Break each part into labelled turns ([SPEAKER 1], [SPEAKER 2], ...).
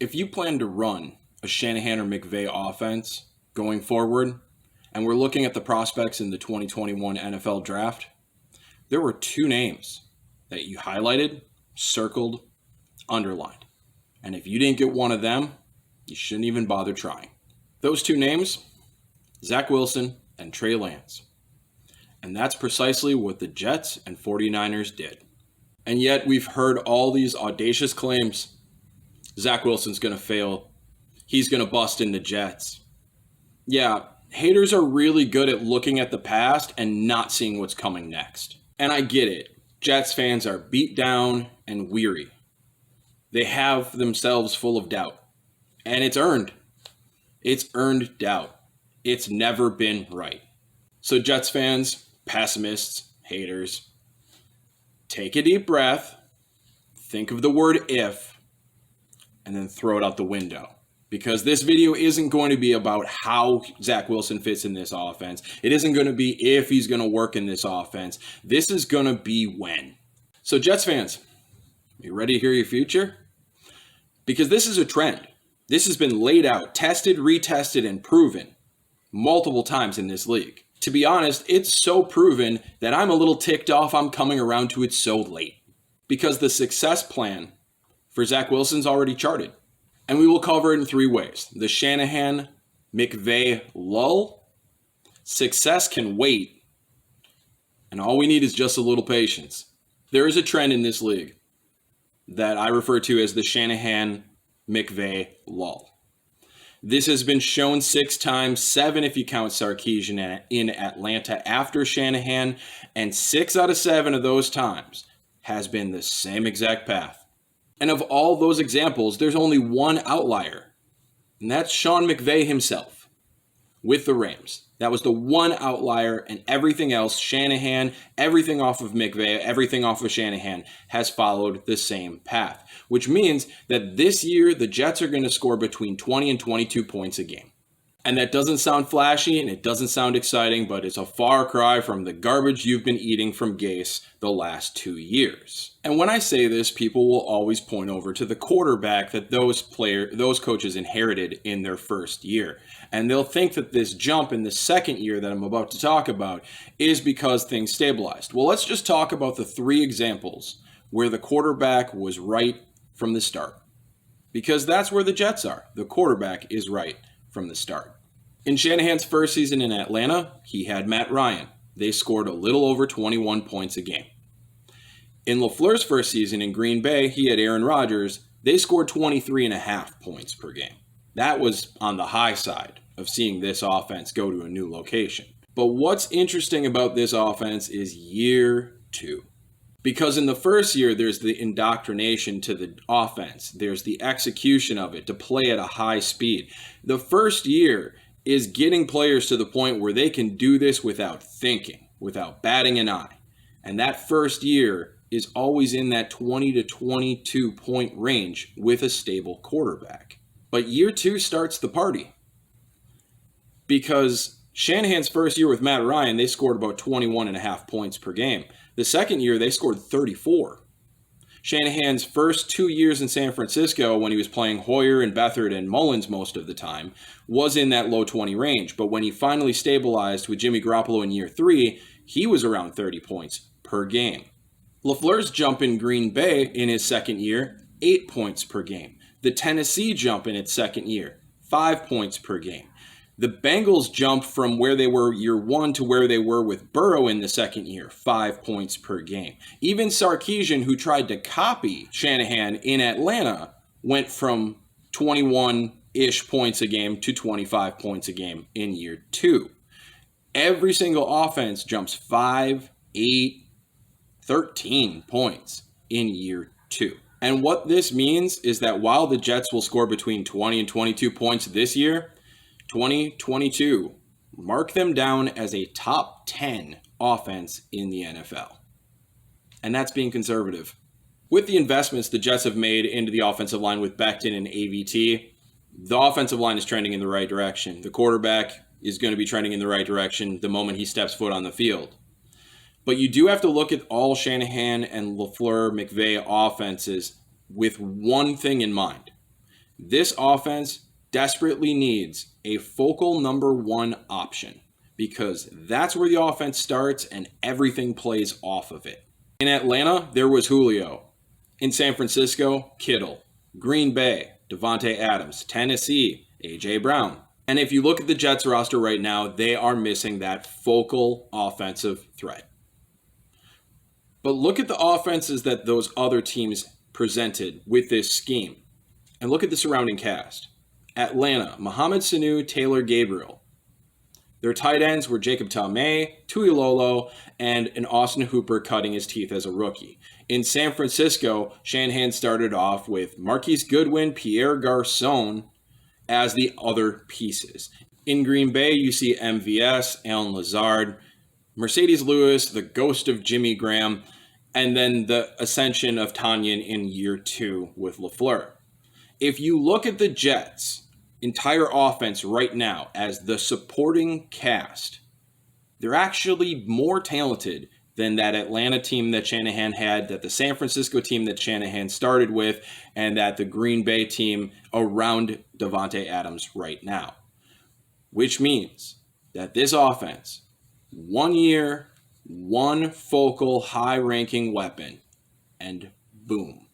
[SPEAKER 1] If you plan to run a Shanahan or McVay offense going forward, and we're looking at the prospects in the 2021 NFL draft, there were two names that you highlighted, circled, underlined. And if you didn't get one of them, you shouldn't even bother trying. Those two names, Zach Wilson and Trey Lance. And that's precisely what the Jets and 49ers did. And yet we've heard all these audacious claims. Zach Wilson's going to fail. He's going to bust in the Jets. Yeah, haters are really good at looking at the past and not seeing what's coming next. And I get it. Jets fans are beat down and weary. They have themselves full of doubt. And it's earned. It's earned doubt. It's never been right. So Jets fans, pessimists, haters, take a deep breath, think of the word if, and then throw it out the window. Because this video isn't going to be about how Zach Wilson fits in this offense. It isn't going to be if he's going to work in this offense. This is going to be when. So Jets fans, are you ready to hear your future? Because this is a trend. This has been laid out, tested, retested, and proven multiple times in this league. To be honest, it's so proven that I'm a little ticked off I'm coming around to it so late. Because the success plan for Zach Wilson's already charted. And we will cover it in three ways. The Shanahan, McVay lull. Success can wait. And all we need is just a little patience. There is a trend in this league that I refer to as the Shanahan, McVay lull. This has been shown 6 times, 7 if you count Sarkisian in Atlanta after Shanahan, and 6 out of 7 of those times has been the same exact path. And of all those examples, there's only one outlier, and that's Sean McVay himself with the Rams. That was the one outlier, and everything else, Shanahan, everything off of McVay, everything off of Shanahan, has followed the same path, which means that this year the Jets are going to score between 20 and 22 points a game. And that doesn't sound flashy and it doesn't sound exciting, but it's a far cry from the garbage you've been eating from Gase the last 2 years. And when I say this, people will always point over to the quarterback that those coaches inherited in their first year. And they'll think that this jump in the second year that I'm about to talk about is because things stabilized. Well, let's just talk about the 3 examples where the quarterback was right from the start. Because that's where the Jets are. The quarterback is right from the start. In Shanahan's first season in Atlanta, he had Matt Ryan. They scored a little over 21 points a game. In LaFleur's first season in Green Bay, he had Aaron Rodgers. They scored 23.5 points per game. That was on the high side of seeing this offense go to a new location. But what's interesting about this offense is year 2. Because in the first year, there's the indoctrination to the offense. There's the execution of it to play at a high speed. The first year is getting players to the point where they can do this without thinking, without batting an eye. And that first year is always in that 20 to 22 point range with a stable quarterback. But year 2 starts the party. Because Shanahan's first year with Matt Ryan, they scored about 21.5 points per game. The second year, they scored 34. Shanahan's first 2 years in San Francisco, when he was playing Hoyer and Beathard and Mullins most of the time, was in that low 20 range. But when he finally stabilized with Jimmy Garoppolo in year 3, he was around 30 points per game. LaFleur's jump in Green Bay in his second year, 8 points per game. The Tennessee jump in its second year, 5 points per game. The Bengals jump from where they were year 1 to where they were with Burrow in the second year, 5 points per game. Even Sarkisian, who tried to copy Shanahan in Atlanta, went from 21-ish points a game to 25 points a game in year 2. Every single offense jumps 5, 8, 13 points in year 2. And what this means is that while the Jets will score between 20 and 22 points this year, 2022, mark them down as a top 10 offense in the NFL. And that's being conservative. With the investments the Jets have made into the offensive line with Becton and AVT, the offensive line is trending in the right direction. The quarterback is going to be trending in the right direction the moment he steps foot on the field. But you do have to look at all Shanahan and LaFleur McVay offenses with one thing in mind. This offense desperately needs a focal number one option because that's where the offense starts and everything plays off of it. In Atlanta, there was Julio. In San Francisco, Kittle. Green Bay, Devontae Adams. Tennessee, A.J. Brown. And if you look at the Jets roster right now, they are missing that focal offensive threat. But look at the offenses that those other teams presented with this scheme. And look at the surrounding cast. Atlanta, Mohamed Sanu, Taylor Gabriel. Their tight ends were Jacob Tomei, Tuilolo, and an Austin Hooper cutting his teeth as a rookie. In San Francisco, Shanahan started off with Marquise Goodwin, Pierre Garçon as the other pieces. In Green Bay, you see MVS, Allen Lazard, Mercedes Lewis, the ghost of Jimmy Graham, and then the ascension of Tanyan in year 2 with LaFleur. If you look at the Jets' entire offense right now as the supporting cast, they're actually more talented than that Atlanta team that Shanahan had, that the San Francisco team that Shanahan started with, and that the Green Bay team around Devontae Adams right now. Which means that this offense, 1 year, one focal high-ranking weapon, and boom.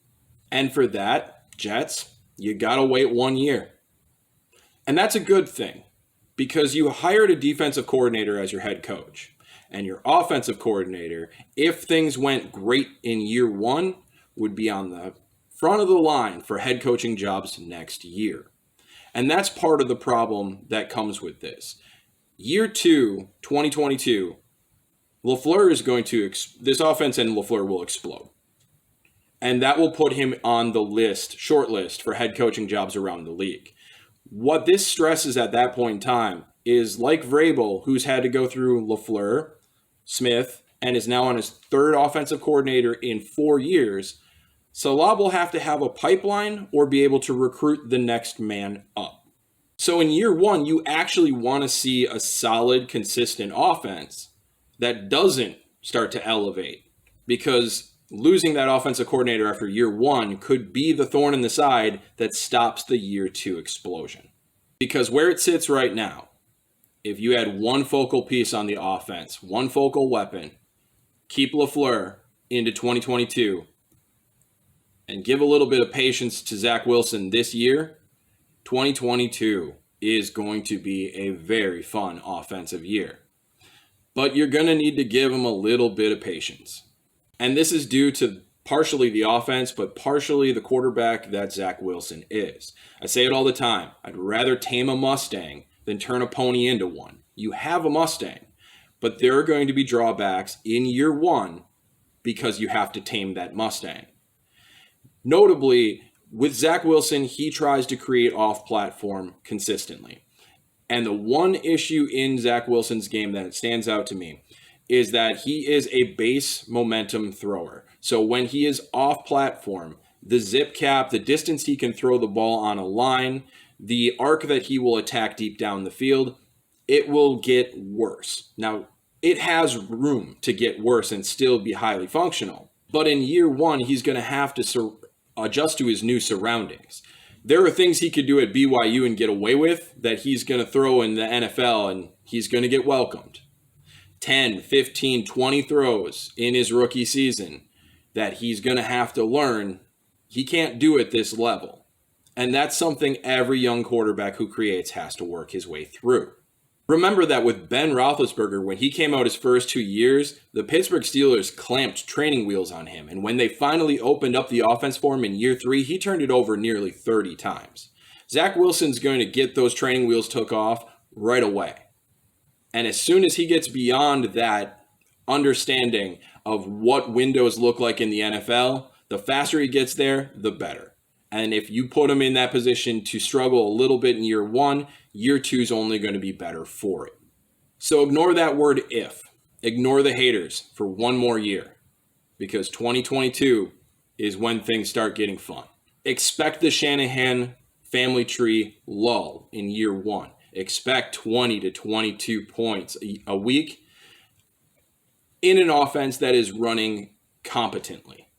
[SPEAKER 1] And for that, Jets, you gotta wait 1 year. And that's a good thing because you hired a defensive coordinator as your head coach. And your offensive coordinator, if things went great in year 1, would be on the front of the line for head coaching jobs next year. And that's part of the problem that comes with this. Year 2, 2022, LaFleur is going to, this offense and LaFleur will explode. And that will put him on the short list for head coaching jobs around the league. What this stresses at that point in time is like Vrabel, who's had to go through LaFleur, Smith, and is now on his 3rd offensive coordinator in 4 years. Salah will have to have a pipeline or be able to recruit the next man up. So in year 1, you actually want to see a solid, consistent offense that doesn't start to elevate, because losing that offensive coordinator after year 1 could be the thorn in the side that stops the year 2 explosion. Because where it sits right now, if you had one focal piece on the offense, one focal weapon, keep LaFleur into 2022, and give a little bit of patience to Zach Wilson this year, 2022 is going to be a very fun offensive year. But you're going to need to give him a little bit of patience. And this is due to partially the offense, but partially the quarterback that Zach Wilson is. I say it all the time. I'd rather tame a Mustang than turn a pony into one. You have a Mustang, but there are going to be drawbacks in year 1 because you have to tame that Mustang. Notably, with Zach Wilson, he tries to create off-platform consistently. And the one issue in Zach Wilson's game that stands out to me is that he is a base momentum thrower. So when he is off platform, the zip cap, the distance he can throw the ball on a line, the arc that he will attack deep down the field, it will get worse. Now, it has room to get worse and still be highly functional. But in year 1, he's going to have to adjust to his new surroundings. There are things he could do at BYU and get away with that he's going to throw in the NFL, and he's going to get welcomed. 10, 15, 20 throws in his rookie season that he's going to have to learn he can't do at this level. And that's something every young quarterback who creates has to work his way through. Remember that with Ben Roethlisberger, when he came out his first 2 years, the Pittsburgh Steelers clamped training wheels on him. And when they finally opened up the offense for him in year 3, he turned it over nearly 30 times. Zach Wilson's going to get those training wheels took off right away. And as soon as he gets beyond that understanding of what windows look like in the NFL, the faster he gets there, the better. And if you put him in that position to struggle a little bit in year 1, year 2 is only going to be better for it. So ignore that word if. Ignore the haters for 1 more year, because 2022 is when things start getting fun. Expect the Shanahan family tree lull in year 1. Expect 20 to 22 points a week in an offense that is running competently.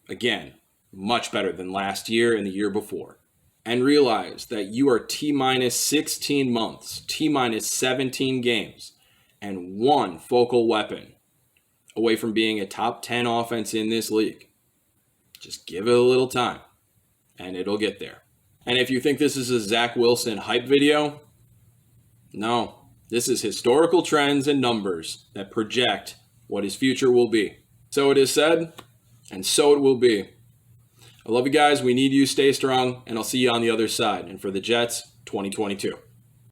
[SPEAKER 1] Again, much better than last year and the year before. and realize that you are T-minus 16 months, T-minus 17 games, and one focal weapon away from being a top 10 offense in this league. Just give it a little time, and it'll get there. And if you think this is a Zach Wilson hype video, no. This is historical trends and numbers that project what his future will be. So it is said, and so it will be. I love you guys. We need you. Stay strong, and I'll see you on the other side. And for the Jets, 2022.